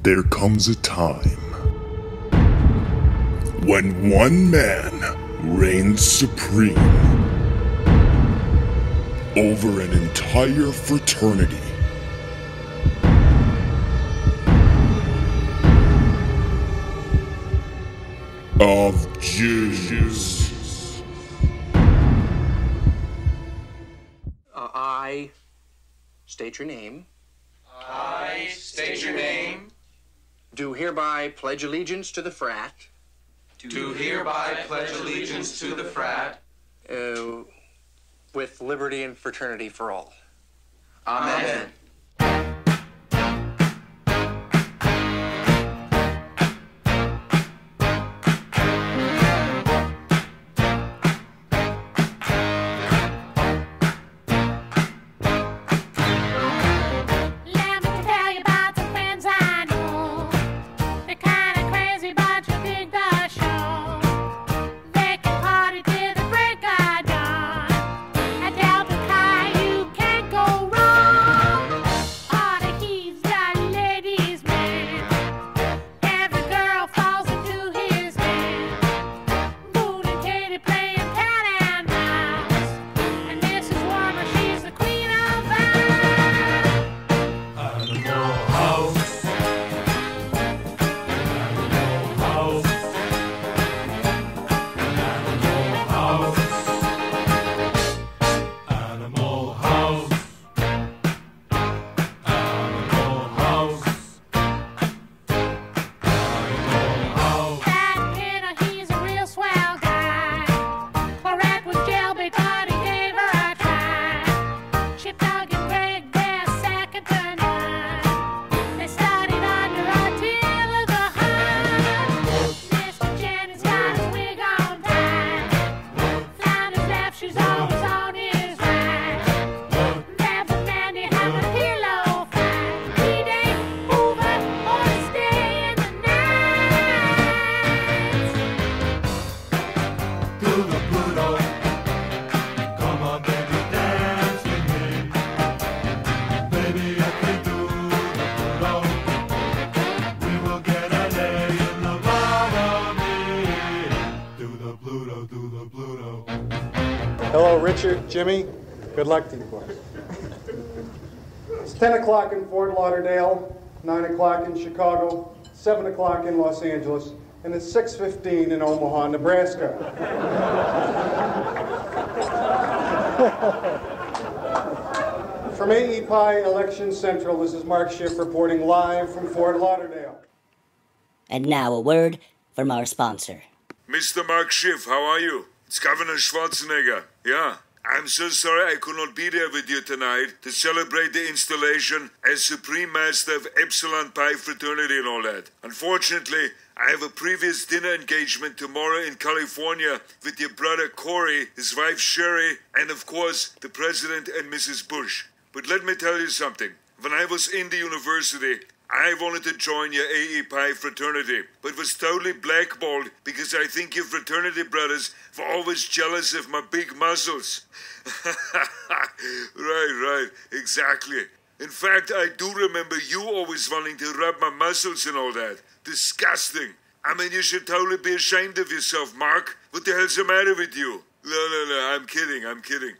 There comes a time when one man reigns supreme over an entire fraternity. Of Jews. I state your name. I state your name. Do hereby pledge allegiance to the frat. Do hereby pledge allegiance to the frat. With liberty and fraternity for all. Amen. Hello, Richard, Jimmy. Good luck to you boys. It's 10 o'clock in Fort Lauderdale, 9 o'clock in Chicago, 7 o'clock in Los Angeles, and it's 6:15 in Omaha, Nebraska. From AEPI Election Central, this is Mike Schiff reporting live from Fort Lauderdale. And now a word from our sponsor. Mr. Mike Schiff, how are you? It's Governor Schwarzenegger. Yeah, I'm so sorry I could not be there with you tonight to celebrate the installation as Supreme Master of Epsilon Pi Fraternity and all that. Unfortunately, I have a previous dinner engagement tomorrow in California with your brother Corey, his wife Sherry, and of course, the President and Mrs. Bush. But let me tell you something. When I was in the university, I wanted to join your AEPI fraternity, but was totally blackballed because I think your fraternity brothers were always jealous of my big muscles. Right, exactly. In fact, I do remember you always wanting to rub my muscles and all that. Disgusting. I mean, you should totally be ashamed of yourself, Mark. What the hell's the matter with you? No, I'm kidding.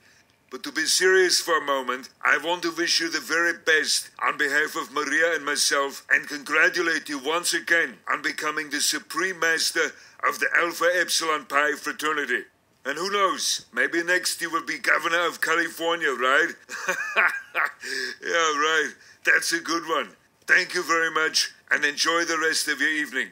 But to be serious for a moment, I want to wish you the very best on behalf of Maria and myself and congratulate you once again on becoming the Supreme Master of the Alpha Epsilon Pi Fraternity. And who knows, maybe next you will be Governor of California, right? Yeah, right. That's a good one. Thank you very much and enjoy the rest of your evening.